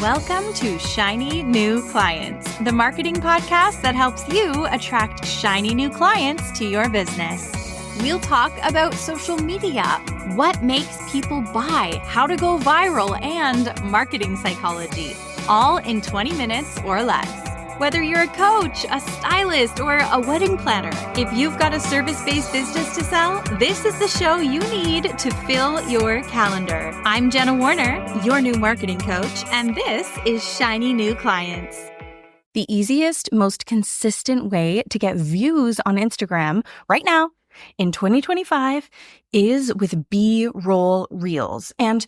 Welcome to Shiny New Clients, the marketing podcast that helps you attract shiny new clients to your business. We'll talk about social media, what makes people buy, how to go viral, and marketing psychology, all in 20 minutes or less. Whether you're a coach, a stylist, or a wedding planner, if you've got a service-based business to sell, this is the show you need to fill your calendar. I'm Jenna Warner, your new marketing coach, and this is Shiny New Clients. The easiest, most consistent way to get views on Instagram right now in 2025 is with B-roll reels. And,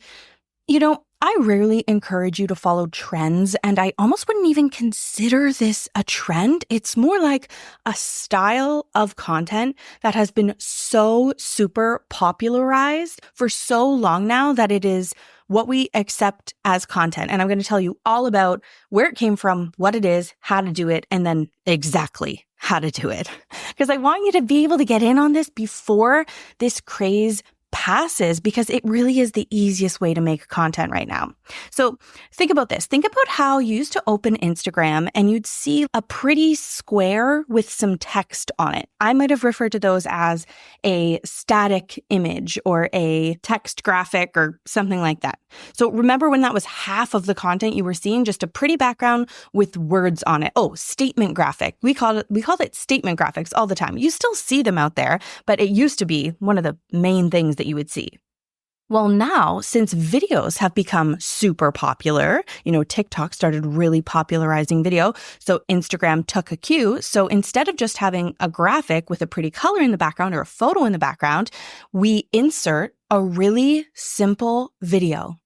I rarely encourage you to follow trends, and I almost wouldn't even consider this a trend. It's more like a style of content that has been so super popularized for so long now that it is what we accept as content. And I'm going to tell you all about where it came from, what it is, how to do it, and then exactly how to do it. Because I want you to be able to get in on this before this craze passes, because it really is the easiest way to make content right now. So think about this. Think about how you used to open Instagram and you'd see a pretty square with some text on it. I might have referred to those as a static image or a text graphic or something like that. So remember when that was half of the content you were seeing, just a pretty background with words on it. Oh, statement graphic. We called it statement graphics all the time. You still see them out there, but it used to be one of the main things that you would see. Well, now, since videos have become super popular, TikTok started really popularizing video. So Instagram took a cue. So instead of just having a graphic with a pretty color in the background or a photo in the background, we insert a really simple video.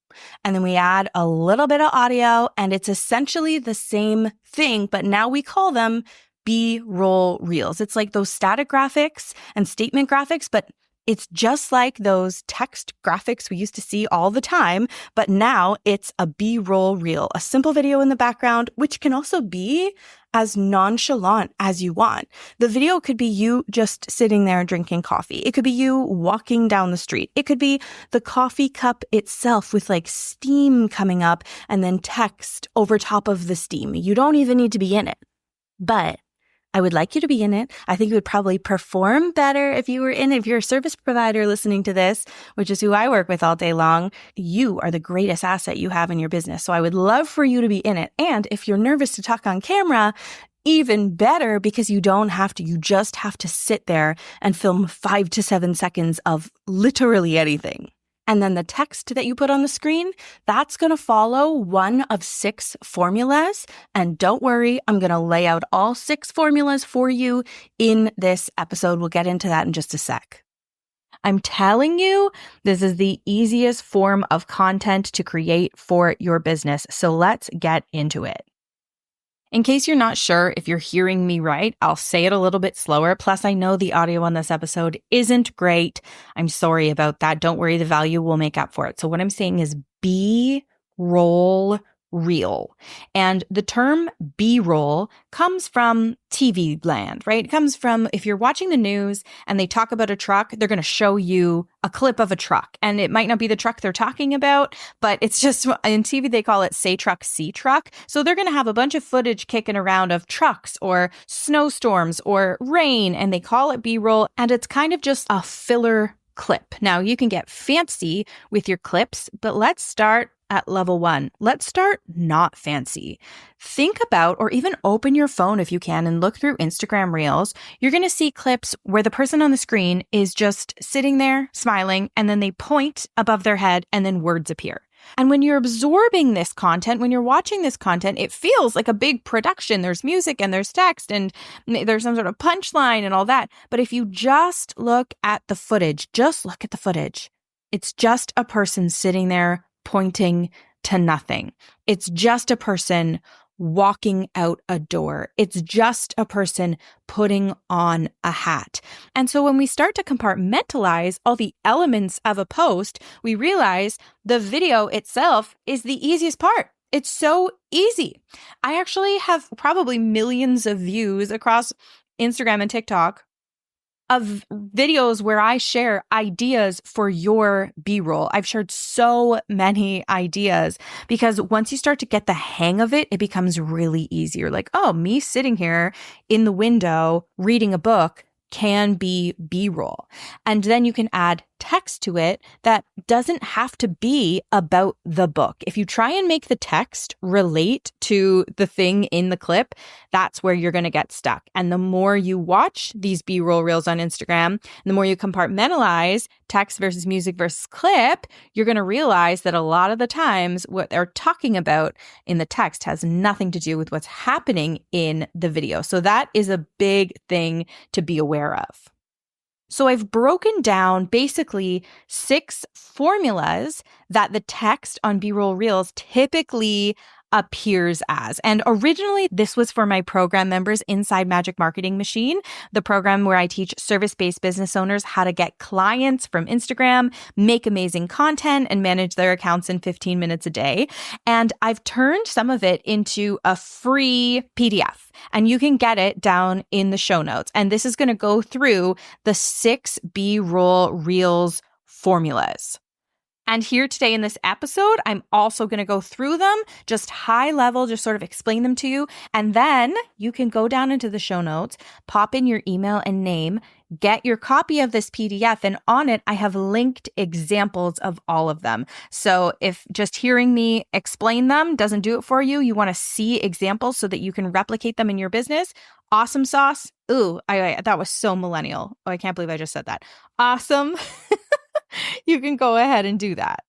And then we add a little bit of audio, and it's essentially the same thing, but now we call them B-roll reels. It's like those static graphics and statement graphics, but it's just like those text graphics we used to see all the time, but now it's a B-roll reel, a simple video in the background, which can also be as nonchalant as you want. The video could be you just sitting there drinking coffee. It could be you walking down the street. It could be the coffee cup itself with like steam coming up and then text over top of the steam. You don't even need to be in it, but I would like you to be in it. I think you would probably perform better if you were in it. If you're a service provider listening to this, which is who I work with all day long, you are the greatest asset you have in your business. So I would love for you to be in it. And if you're nervous to talk on camera, even better, because you just have to sit there and film 5 to 7 seconds of literally anything. And then the text that you put on the screen, that's going to follow one of 6 formulas. And don't worry, I'm going to lay out all 6 formulas for you in this episode. We'll get into that in just a sec. I'm telling you, this is the easiest form of content to create for your business. So let's get into it. In case you're not sure if you're hearing me right, I'll say it a little bit slower. Plus, I know the audio on this episode isn't great. I'm sorry about that. Don't worry, the value will make up for it. So what I'm saying is B-roll reel. And the term B-roll comes from TV land, right? It comes from if you're watching the news and they talk about a truck, they're going to show you a clip of a truck. And it might not be the truck they're talking about, but it's just in TV, they call it say truck, see truck. So they're going to have a bunch of footage kicking around of trucks or snowstorms or rain, and they call it B-roll. And it's kind of just a filler clip. Now you can get fancy with your clips, but let's start at level 1. Let's start not fancy. Think about, or even open your phone if you can and look through Instagram Reels. You're going to see clips where the person on the screen is just sitting there smiling, and then they point above their head and then words appear. And when you're absorbing this content, when you're watching this content, it feels like a big production. There's music and there's text and there's some sort of punchline and all that. But if you just look at the footage, it's just a person sitting there pointing to nothing. It's just a person walking out a door. It's just a person putting on a hat. And so when we start to compartmentalize all the elements of a post, we realize the video itself is the easiest part. It's so easy. I actually have probably millions of views across Instagram and TikTok of videos where I share ideas for your B-roll. I've shared so many ideas because once you start to get the hang of it, it becomes really easy. You're like, oh, me sitting here in the window reading a book can be B-roll. And then you can add text to it that doesn't have to be about the book. If you try and make the text relate to the thing in the clip, that's where you're going to get stuck. And the more you watch these B-roll reels on Instagram, the more you compartmentalize text versus music versus clip, you're going to realize that a lot of the times what they're talking about in the text has nothing to do with what's happening in the video. So that is a big thing to be aware of. So I've broken down basically 6 formulas that the text on B-roll reels typically appears as. And originally, this was for my program members inside Magic Marketing Machine, the program where I teach service-based business owners how to get clients from Instagram, make amazing content, and manage their accounts in 15 minutes a day. And I've turned some of it into a free PDF, and you can get it down in the show notes. And this is going to go through the 6 B-roll reels formulas. And here today in this episode, I'm also going to go through them, just high level, just sort of explain them to you. And then you can go down into the show notes, pop in your email and name, get your copy of this PDF. And on it, I have linked examples of all of them. So if just hearing me explain them doesn't do it for you, you want to see examples so that you can replicate them in your business. Awesome sauce. Ooh, that was so millennial. Oh, I can't believe I just said that. Awesome. You can go ahead and do that.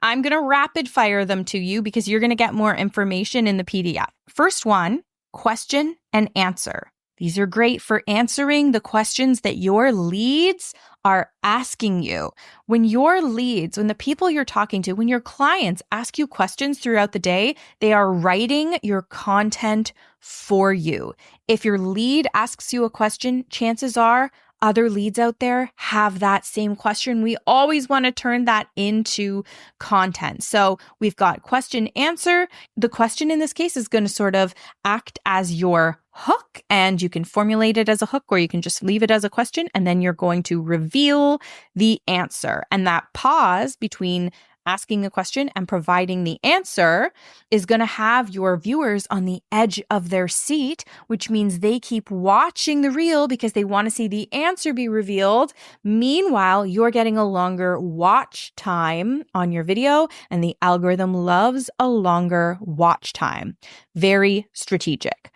I'm going to rapid fire them to you because you're going to get more information in the PDF. First one, question and answer. These are great for answering the questions that your leads are asking you. When your leads, when the people you're talking to, when your clients ask you questions throughout the day, they are writing your content for you. If your lead asks you a question, chances are other leads out there have that same question. We always want to turn that into content. So we've got question answer. The question in this case is going to sort of act as your hook, and you can formulate it as a hook or you can just leave it as a question, and then you're going to reveal the answer. And that pause between asking the question and providing the answer is going to have your viewers on the edge of their seat, which means they keep watching the reel because they want to see the answer be revealed. Meanwhile, you're getting a longer watch time on your video, and the algorithm loves a longer watch time. Very strategic.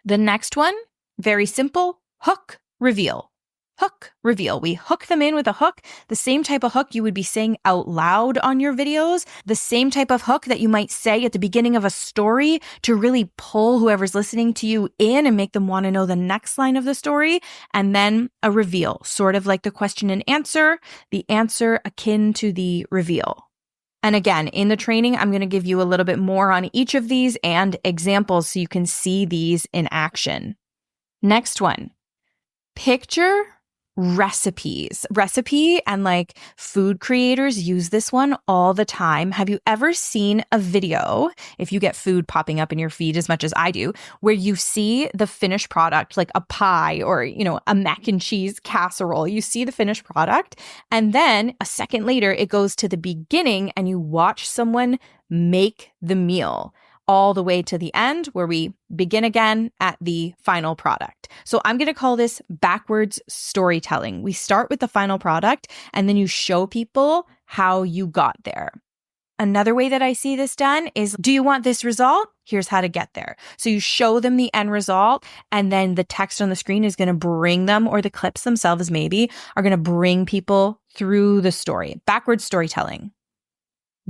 The next one, very simple, hook, reveal. Hook, reveal. We hook them in with a hook, the same type of hook you would be saying out loud on your videos, the same type of hook that you might say at the beginning of a story to really pull whoever's listening to you in and make them want to know the next line of the story. And then a reveal, sort of like the question and answer, the answer akin to the reveal. And again, in the training, I'm going to give you a little bit more on each of these and examples so you can see these in action. Next one, picture recipes. Recipe and like food creators use this one all the time. Have you ever seen a video, if you get food popping up in your feed as much as I do, where you see the finished product, like a pie or, a mac and cheese casserole, you see the finished product, and then a second later, it goes to the beginning and you watch someone make the meal, all the way to the end where we begin again at the final product. So I'm going to call this backwards storytelling. We start with the final product and then you show people how you got there. Another way that I see this done is, do you want this result? Here's how to get there. So you show them the end result, and then the text on the screen is going to bring them, or the clips themselves maybe, are going to bring people through the story. Backwards storytelling.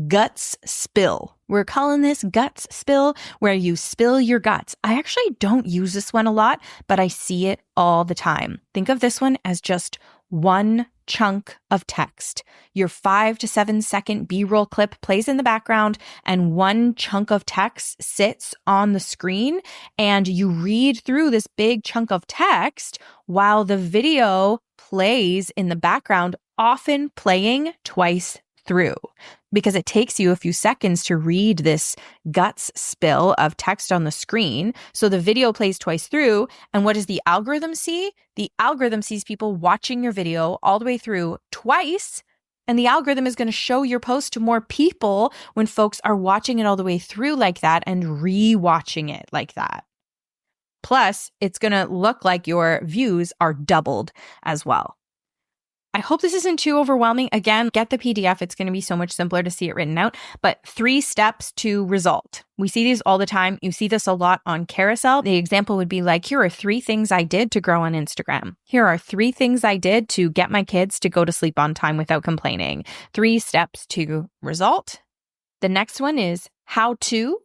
Guts spill. We're calling this guts spill, where you spill your guts. I actually don't use this one a lot, but I see it all the time. Think of this one as just one chunk of text. Your 5 to 7 second B-roll clip plays in the background and one chunk of text sits on the screen, and you read through this big chunk of text while the video plays in the background, often playing twice through, because it takes you a few seconds to read this guts spill of text on the screen. So the video plays twice through. And what does the algorithm see? The algorithm sees people watching your video all the way through twice. And the algorithm is going to show your post to more people when folks are watching it all the way through like that and re-watching it like that. Plus, it's going to look like your views are doubled as well. I hope this isn't too overwhelming. Again, get the PDF. It's going to be so much simpler to see it written out. But 3 steps to result. We see these all the time. You see this a lot on carousel. The example would be like, here are 3 things I did to grow on Instagram. Here are 3 things I did to get my kids to go to sleep on time without complaining. 3 steps to result. The next one is how to.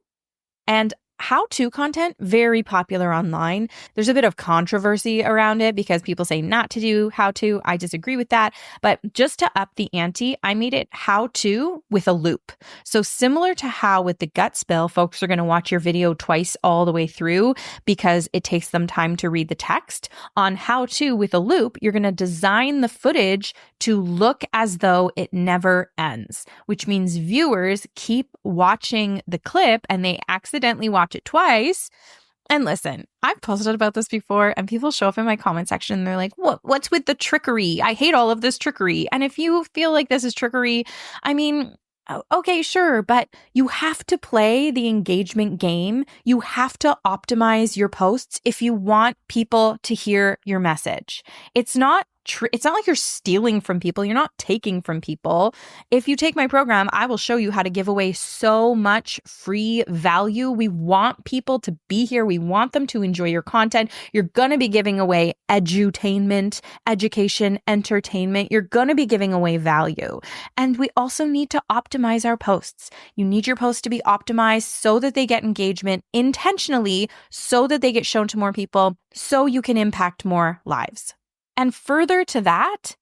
And how-to content, very popular online. There's a bit of controversy around it because people say not to do how-to. I disagree with that. But just to up the ante, I made it how-to with a loop. So similar to how with the gut spill, folks are going to watch your video twice all the way through because it takes them time to read the text. On how-to with a loop, you're going to design the footage to look as though it never ends, which means viewers keep watching the clip and they accidentally watch it twice. And listen, I've posted about this before and people show up in my comment section and they're like, what's with the trickery? I hate all of this trickery. And if you feel like this is trickery, I mean, okay, sure, but you have to play the engagement game. You have to optimize your posts if you want people to hear your message. It's not like you're stealing from people. You're not taking from people. If you take my program, I will show you how to give away so much free value. We want people to be here. We want them to enjoy your content. You're going to be giving away edutainment, education, entertainment. You're going to be giving away value. And we also need to optimize our posts. You need your posts to be optimized so that they get engagement intentionally, so that they get shown to more people, so you can impact more lives. And further to that,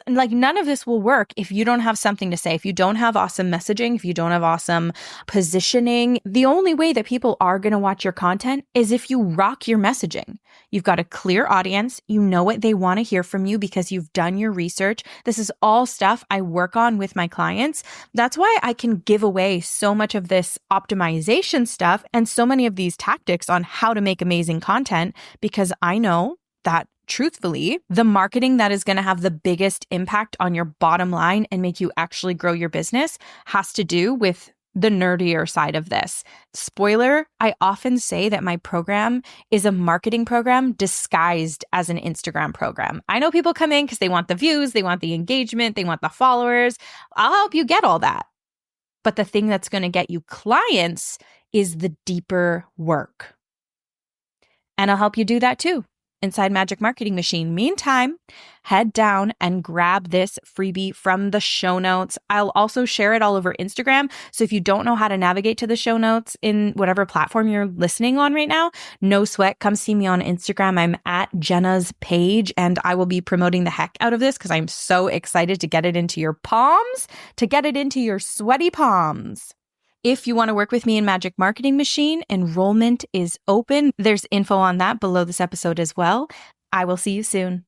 like none of this will work if you don't have something to say, if you don't have awesome messaging, if you don't have awesome positioning. The only way that people are going to watch your content is if you rock your messaging. You've got a clear audience. You know what they want to hear from you because you've done your research. This is all stuff I work on with my clients. That's why I can give away so much of this optimization stuff and so many of these tactics on how to make amazing content, because I know that truthfully, the marketing that is going to have the biggest impact on your bottom line and make you actually grow your business has to do with the nerdier side of this. Spoiler, I often say that my program is a marketing program disguised as an Instagram program. I know people come in because they want the views, they want the engagement, they want the followers. I'll help you get all that. But the thing that's going to get you clients is the deeper work. And I'll help you do that too inside Magic Marketing Machine. Meantime, head down and grab this freebie from the show notes. I'll also share it all over Instagram. So if you don't know how to navigate to the show notes in whatever platform you're listening on right now, no sweat. Come see me on Instagram. I'm at Jenna's page and I will be promoting the heck out of this because I'm so excited to get it into your palms, to get it into your sweaty palms. If you want to work with me in Magic Marketing Machine, enrollment is open. There's info on that below this episode as well. I will see you soon.